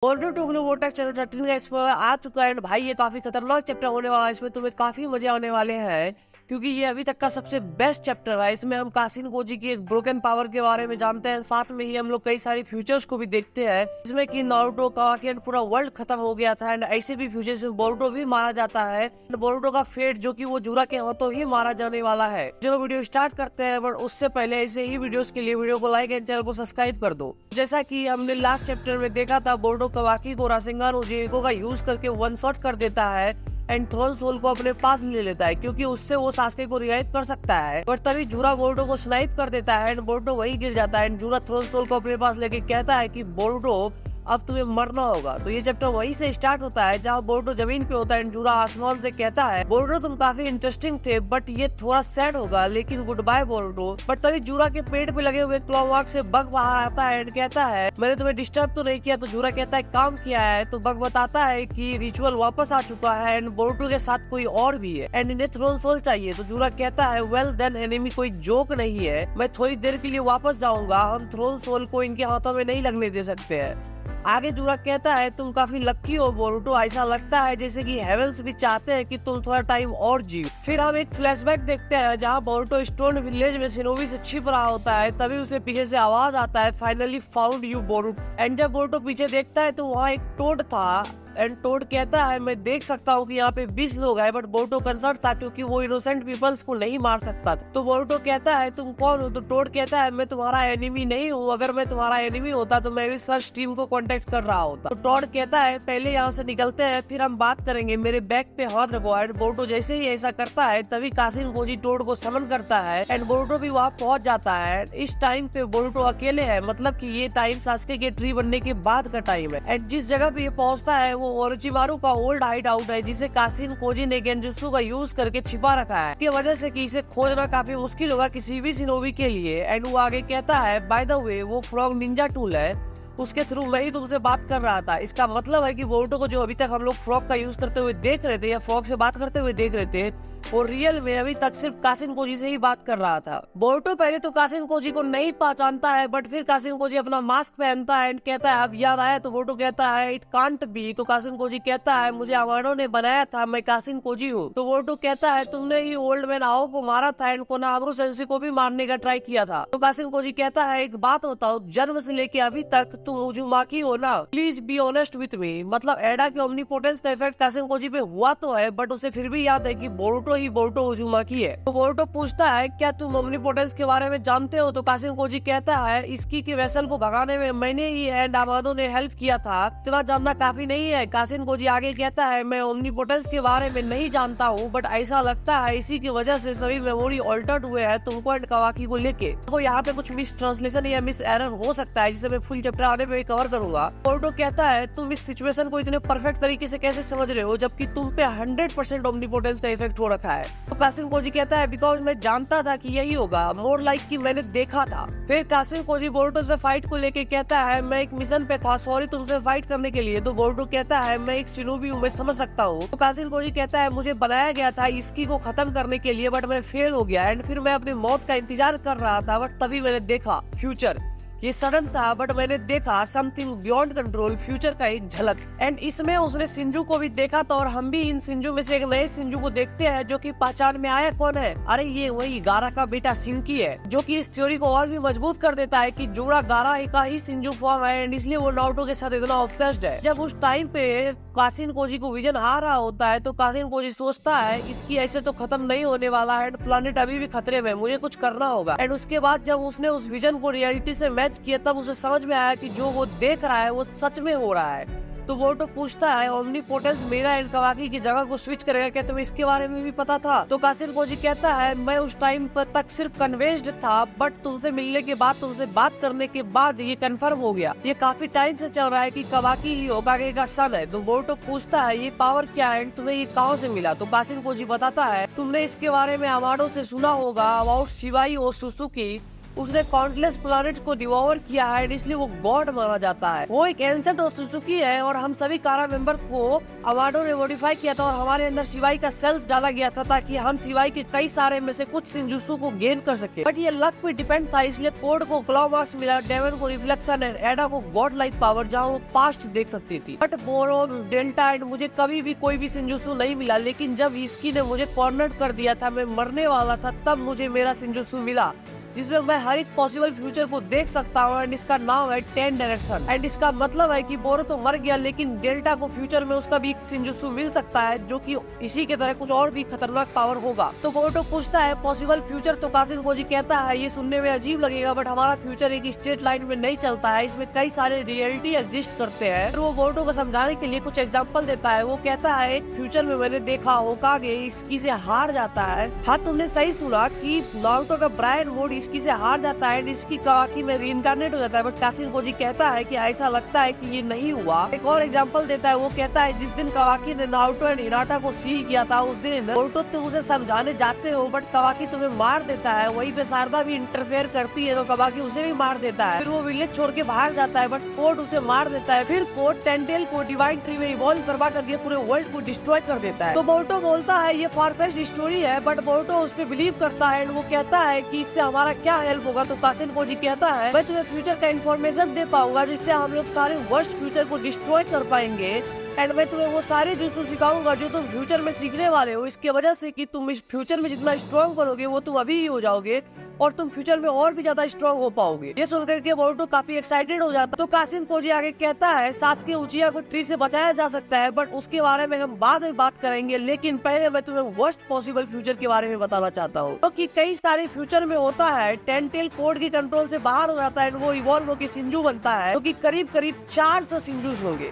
Boruto two blue vortex chapter 13 का इसमें आ चुका है। भाई ये काफी खतरनाक चैप्टर होने वाला है, इसमें तुम्हें काफी मजे आने वाले हैं क्योंकि ये अभी तक का सबसे बेस्ट चैप्टर है। इसमें हम कासिन कोजी की एक ब्रोकन पावर के बारे में जानते हैं, साथ में ही हम लोग कई सारी फ्यूचर्स को भी देखते हैं जिसमें कि नारुतो कावाकी एंड पूरा वर्ल्ड खत्म हो गया था एंड ऐसे भी फ्यूचर्स में बोरुटो भी मारा जाता है। बोरुटो का फेट जो कि वो जुरा के हाथों ही मारा जाने वाला है। चलो वीडियो स्टार्ट करते हैं, बट उससे पहले ऐसे ही वीडियोस के लिए वीडियो को लाइक एंड चैनल को सब्सक्राइब कर दो। जैसा कि हमने लास्ट चैप्टर में देखा था, बोरुटो कावाकी को रासेंगान उजीको का यूज करके वन शॉट कर देता है एंड थ्रोन सोल को अपने पास ले लेता है क्योंकि उससे वो सास्के को रिवाइव कर सकता है। पर तभी जूरा बोरुटो को स्नाइप कर देता है एंड बोरुटो वही गिर जाता है एंड जूरा थ्रोन सोल को अपने पास लेके कहता है कि बोरुटो अब तुम्हें मरना होगा। तो ये चैप्टर वहीं से स्टार्ट होता है जहाँ बोरुटो जमीन पे होता है एंड जूरा आसमान से कहता है बोरुटो तुम काफी इंटरेस्टिंग थे बट ये थोड़ा सैड होगा, लेकिन गुड बाय बोरुटो। बट तभी जूरा के पेट पे लगे हुए क्लॉ मार्क से बग बाहर आता है एंड कहता है मैंने तुम्हें डिस्टर्ब तो नहीं किया। तो जूरा कहता है काम किया है। तो बग बताता है कि रिचुअल वापस आ चुका है एंड बोरुटो के साथ कोई और भी है एंड इन्हें थ्रोन सोल चाहिए। तो जूरा कहता है वेल देन एनिमी कोई जोक नहीं है, मैं थोड़ी देर के लिए वापस जाऊंगा, हम थ्रोन सोल को इनके हाथों में नहीं लगने दे सकते हैं। आगे जूरा कहता है तुम काफी लक्की हो बोरुटो, ऐसा लगता है जैसे कि हेवेंस भी चाहते हैं कि तुम थोड़ा टाइम और जियो। फिर हम एक फ्लैशबैक देखते हैं जहां बोरुटो स्टोन विलेज में शिनोबी से छिप रहा होता है। तभी उसे पीछे से आवाज आता है finally found you Boruto. And जब बोरुटो पीछे देखता है तो वहाँ एक टोड था एंड टोड कहता है मैं देख सकता हूँ कि यहाँ पे 20 लोग हैं, बट बोरुटो कंसर्न था क्योंकि वो इनोसेंट पीपल्स को नहीं मार सकता था। तो बोरुटो कहता है तुम कौन हो? तो टोड कहता है मैं तुम्हारा एनिमी नहीं हूँ, अगर मैं तुम्हारा एनिमी होता तो मैं भी सर्च टीम को कांटेक्ट कर रहा होता। तो टोड कहता है पहले यहाँ से निकलते हैं फिर हम बात करेंगे, मेरे बैग पे हाथ रखो। एंड बोरुटो जैसे ही ऐसा करता है तभी कासिन कोजी टोड को समन करता है एंड बोरुटो भी वहाँ पहुँच जाता है। इस टाइम पे बोरुटो अकेले है, मतलब की ये टाइम सास्के के ट्री बनने के बाद का टाइम है एंड जिस जगह पे ये पहुँचता है वो ओरोचिमारू का ओल्ड हाइड आउट है जिसे कासिन कोजी ने गेंजुत्सु का यूज करके छिपा रखा है, की वजह से कि इसे खोजना काफी मुश्किल होगा किसी भी शिनोबी के लिए। एंड वो आगे कहता है बाय द वे वो फ्रॉग निंजा टूल है, उसके थ्रू मैं ही तुमसे बात कर रहा था। इसका मतलब है कि बोरुटो को जो अभी तक हम लोग फ्रॉग का यूज करते हुए देख रहे थे या फ्रॉग से बात करते हुए देख रहे थे वो रियल में अभी तक सिर्फ कासिन कोजी से ही बात कर रहा था। बोरुटो पहले तो कासिन कोजी को नहीं पहचानता है, बट फिर कासिन कोजी अपना मास्क पहनता है एंड कहता है अब याद आया। तो बोरुटो कहता है इट कांट बी। तो कासिन कोजी कहता है मुझे अमानो ने बनाया था, मैं कासिन कोजी हूँ। तो बोरुटो कहता है तुमने ही ओल्ड मैन आओ को मारा था एंड कोनोहामारू सेंसेई को भी मारने का ट्राई किया था। तो कासिन कोजी कहता है एक बात बताओ, जन्म से लेके अभी तक तुम उजुमाकी हो ना, please be honest with me. मतलब एडा के ओमनीपोटेंस का इफेक्ट कासिन कोजी पे हुआ तो है, बट उसे फिर भी याद है कि बोरुटो ही बोरुटो उजुमाकी है। तो बोरुटो पूछता है क्या तुम ओमनीपोटेंस के बारे में जानते हो? तो कासिन कोजी कहता है इसकी के वेसल को भगाने में मैंने ही एंड अमानो ने हेल्प किया था, इतना जानना काफी नहीं है। कासिन कोजी आगे कहता है मैं ओमनीपोटेंस के बारे में नहीं जानता हूँ, बट ऐसा लगता है इसी की वजह से सभी मेमोरी ऑल्टर्ड हुए हैं तुमको एंड कावाकी को लेके। तो यहाँ पे कुछ मिस ट्रांसलेशन या मिस एरर हो सकता है जिसे मैं फुल चैप्टर आने में कवर करूंगा। बोरुटो कहता है तुम इस सिचुएशन को इतने परफेक्ट तरीके से कैसे समझ रहे हो जबकि तुम पे 100% ओमनीपोटेंस का इफेक्ट हो रखा है? तो कासिन कोजी कहता है बिकॉज मैं जानता था कि यही होगा, मोर लाइक कि मैंने देखा था। फिर कासिन कोजी बोरुटो से फाइट को लेके कहता है मैं एक मिशन पे था, सॉरी तुमसे फाइट करने के लिए। तो बोरुटो कहता है मैं एक शिनोबी हूँ, मैं समझ सकता हूँ। तो कासिन कोजी कहता है मुझे बनाया गया था इसकी को खत्म करने के लिए, बट मैं फेल हो गया एंड फिर मैं अपनी मौत का इंतजार कर रहा था, बट तभी मैंने देखा फ्यूचर। ये सडन था बट मैंने देखा समथिंग बियॉन्ड कंट्रोल, फ्यूचर का एक झलक। एंड इसमें उसने सिंजू को भी देखा था और हम भी इन सिंजू में से एक नए सिंजू को देखते हैं जो कि पहचान में आया कौन है? अरे ये वही गारा का बेटा शिनकी है, जो कि इस थ्योरी को और भी मजबूत कर देता है कि जूरा गारा का ही सिंजू फॉर्म है एंड इसलिए वो नारुतो के साथ इतना ऑब्सेस्ड है। जब उस टाइम पे कासिन कोजी को विजन आ रहा होता है तो कासिन कोजी सोचता है इसकी ऐसे तो खत्म नहीं होने वाला है, प्लेनेट अभी भी खतरे में, मुझे कुछ करना होगा। एंड उसके बाद जब उसने उस विजन को रियलिटी से मैच किया तब उसे समझ में आया कि जो वो देख रहा है वो सच में हो रहा है। तो बोरुटो पूछता है ओमनीपोटेंस मेरा एंड कावाकी की जगह को स्विच करेगा क्या? तुम्हें इसके बारे में भी पता था? तो कासिन कोजी कहता है मैं उस टाइम पर तक सिर्फ कन्विंस्ड था, बट तुमसे मिलने के बाद, तुमसे बात करने के बाद ये कंफर्म हो गया। ये काफी टाइम से चल रहा है कि कावाकी ही होकागे का सन है। तो बोरुटो पूछता है ये पावर क्या है एंड तुम्हें ये कहाँ से मिला? तो कासिन कोजी बताता है तुमने इसके बारे में अमाडो से सुना होगा, अबाउट शिवाई और सुसुकी, उसने काउंटलेस प्लैनेट्स को डिवोर किया है, इसलिए वो गॉड माना जाता है। वो एक एंसेंट सुजुकी है और हम सभी कारा मेंबर को अवार्डो ने मॉडिफाई किया था और हमारे अंदर शिवाई का सेल्स डाला गया था ताकि हम शिवाई के कई सारे में से कुछ सिंजुत्सु को गेन कर सके। बट ये लक पे डिपेंड था, इसलिए कोड को क्लॉ मार्क्स मिला, डेवन को रिफ्लेक्शन एंड एडा को गॉड लाइक पावर, जहाँ वो पास्ट देख सकती थी। बट बोरोन, डेल्टा एंड मुझे कभी भी कोई भी सिंजुत्सु नहीं मिला, लेकिन जब इसकी ने मुझे कॉर्नर कर दिया था, मैं मरने वाला था, तब मुझे मेरा सिंजुत्सु मिला जिसमें मैं हर एक पॉसिबल फ्यूचर को देख सकता हूँ। एंड इसका नाम है 10 डायरेक्शन। एंड इसका मतलब है कि बोरो तो मर गया, लेकिन डेल्टा को फ्यूचर में उसका भी सिंजुत्सु मिल सकता है, जो कि इसी के तरह कुछ और भी खतरनाक पावर होगा। तो बोरो पूछता है पॉसिबल फ्यूचर, तो कासिन कोजी कहता है ये सुनने में अजीब लगेगा, बट हमारा फ्यूचर एक स्ट्रेट लाइन में नहीं चलता है, इसमें कई सारे रियलिटी एग्जिस्ट करते हैं। तो वो बोरो को समझाने के लिए कुछ एग्जाम्पल देता है। वो कहता है एक फ्यूचर में मैंने देखा होकागे इसकी से हार जाता है। हाँ, तुमने सही सुना कि नारुतो का ब्रायन मोड इसकी से हार जाता है, इसकी कावाकी में रीइंकार्नेट हो जाता है। बट कासिन कोजी कहता है कि ऐसा लगता है कि ये नहीं हुआ। एक और एग्जांपल देता है। वो कहता है जिस दिन कावाकी ने नारुतो एंड हिनाटा को सील किया था, उस दिन बोरुतो तुम उसे समझाने जाते हो, बट कावाकी तुम्हें मार देता है। वहीं पे शारदा भी इंटरफेयर करती है, तो कावाकी उसे भी मार देता है। फिर वो विलेज छोड़ के भाग जाता है, बट कोड उसे मार देता है। फिर कोड टेंटेल को डिवाइन ट्री में इवॉल्व करवा करके पूरे वर्ल्ड को डिस्ट्रॉय कर देता है। तो बोरुतो बोलता है ये फारफेच्ड स्टोरी है, बट बोरुतो उस पर बिलीव करता है। वो कहता है कि इससे हमारा क्या हेल्प होगा। तो कासिन कोजी कहता है मैं तुम्हें फ्यूचर का इन्फॉर्मेशन दे पाऊंगा, जिससे हम लोग सारे वर्स्ट फ्यूचर को डिस्ट्रॉय कर पाएंगे। एंड मैं तुम्हें वो सारे jutsu सिखाऊंगा जो तुम फ्यूचर में सीखने वाले हो, इसकी वजह से कि तुम इस फ्यूचर में जितना स्ट्रॉन्ग बनोगे वो तुम अभी ही हो जाओगे और तुम फ्यूचर में और भी ज्यादा स्ट्रॉन्ग हो पाओगे। ये सुनकर के बोरुतो काफी एक्साइटेड हो जाता है। तो कासिन कोजी आगे कहता है सासुके उचिया को ट्री से बचाया जा सकता है, बट उसके बारे में हम बाद में बात करेंगे, लेकिन पहले मैं तुम्हें वर्स्ट पॉसिबल फ्यूचर के बारे में बताना चाहता हूँ। तो कि कई सारे फ्यूचर में होता है टेंटेल कोड के कंट्रोल से बाहर हो जाता है, वो इवॉल्व होकर सिंजू बनता है, जो कि करीब 400 सिंजूस होंगे।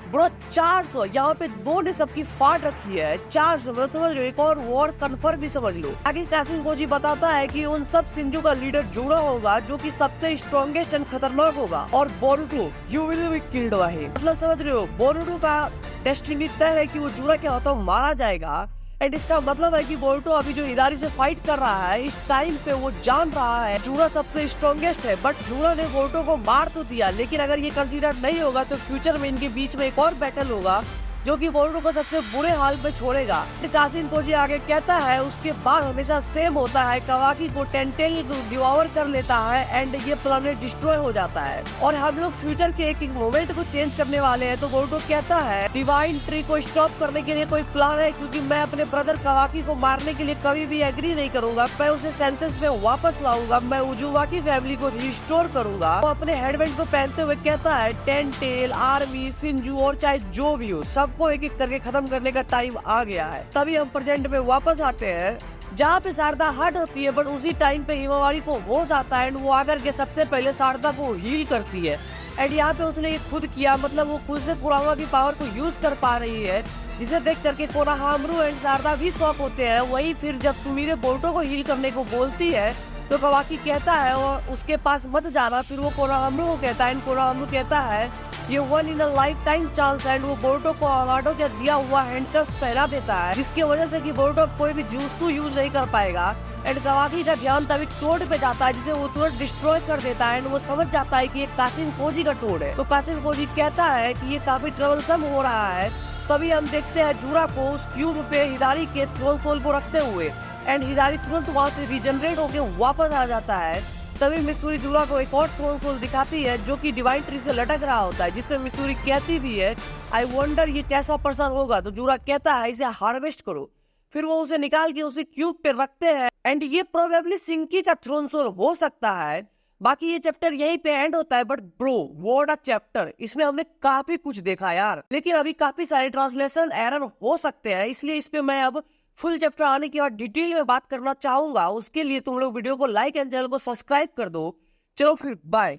ब्रो 400, यहाँ पे दो ने सबकी फाट रखी है। 400 मतलब समझ लो एक और वॉर कन्फर्म भी समझ लो। आगे कासिन कोजी बताता है कि उन सब सिंजू का लीडर जुड़ा होगा, जो कि सबसे स्ट्रॉन्गेस्ट एंड खतरनाक होगा, और Boruto you will be killed by. मतलब समझ रहे हो, बोरुतो का डेस्टिनी तय है कि वो जुड़ा के हाथों मारा जाएगा। एंड इसका मतलब है कि बोरुतो अभी जो हिदारी से फाइट कर रहा है, इस टाइम पे वो जान रहा है जुड़ा सबसे स्ट्रॉन्गेस्ट है। बट जुड़ा ने बोरुतो को मार तो दिया, लेकिन अगर ये कंसीडर नहीं होगा तो फ्यूचर में इनके बीच में एक और बैटल होगा, जो कि बोरुतो को सबसे बुरे हाल पे छोड़ेगा। कासिन कोजी आगे कहता है उसके बाद हमेशा सेम होता है, कावाकी को टेंटेल को डिवोर कर लेता है एंड ये प्लेनेट डिस्ट्रॉय हो जाता है और हम लोग फ्यूचर के एक मोमेंट को चेंज करने वाले हैं। तो बोरुतो कहता है डिवाइन ट्री को स्टॉप करने के लिए कोई प्लान है, क्योंकि मैं अपने ब्रदर कावाकी को मारने के लिए कभी भी एग्री नहीं करूंगा। मैं उसे सेंसेस में वापस लाऊंगा, मैं उजुवाकी फैमिली को रिस्टोर करूंगा। वो अपने हेडबैंड को पहनते हुए कहता है टेंटेल, आर्मी, सिंजू और चाहे जो भी हो सब को एक एक करके खत्म करने का टाइम आ गया है। तभी हम प्रेजेंट में वापस आते हैं, जहाँ पे शारदा हट होती है, बट उसी टाइम पे हिमावारी को होश आता है एंड वो आकर के सबसे पहले शारदा को हील करती है। एंड यहाँ पे उसने ये खुद किया, मतलब वो खुद से कुरामा की पावर को यूज कर पा रही है, जिसे देख करके कोनोहामारू एंड शारदा भी शॉक होते हैं। वही फिर जब सुमिरे बोरुतो को हील करने को बोलती है, तो कावाकी कहता है और उसके पास मत जाना। फिर वो कोनोहामारू को कहता है, कोनोहामारू कहता है ये 1 इन अ लाइफ टाइम चांस है। वो बोरुतो को अवार्डो का दिया हुआ हैंडकफ्स पहना देता है, जिसकी वजह से कि बोरुतो कोई भी jutsu यूज नहीं कर पाएगा। एंड कावाकी का ध्यान तभी टोड पे जाता है, जिसे वो तुरंत डिस्ट्रॉय कर देता है एंड वो समझ जाता है कि ये कासिन कोजी का टोड है। तो कासिन कोजी कहता है कि ये काफी ट्रबलसम हो रहा है। तभी हम देखते हैं जूरा को उस क्यूब पे हिदारी के थ्रोन सोल को रखते हुए, एंड हिदारी तुरंत वहाँ से रीजनरेट होकर वापस आ जाता है। तभी मिसूरी जूरा को एक और थ्रोन सोल दिखाती है, जो कि डिवाइन ट्री से लटक रहा होता है, जिसमें मिसूरी कहती भी है आई वंडर ये कैसा पर्सन होगा। तो जूरा कहता है इसे हार्वेस्ट करो। फिर वो उसे निकाल के उसे क्यूब पे रखते हैं एंड ये प्रोबेबली सिंकी का थ्रोन सोल हो सकता है। बाकी ये चैप्टर यहीं पे एंड होता है, but bro what a chapter, इसमें हमने काफी कुछ देखा यार, लेकिन अभी काफी सारे ट्रांसलेशन एरर हो सकते हैं, इसलिए इस पे मैं अब फुल चैप्टर आने के बाद डिटेल में बात करना चाहूंगा। उसके लिए तुम लोग वीडियो को लाइक एंड चैनल को सब्सक्राइब कर दो। चलो फिर बाय।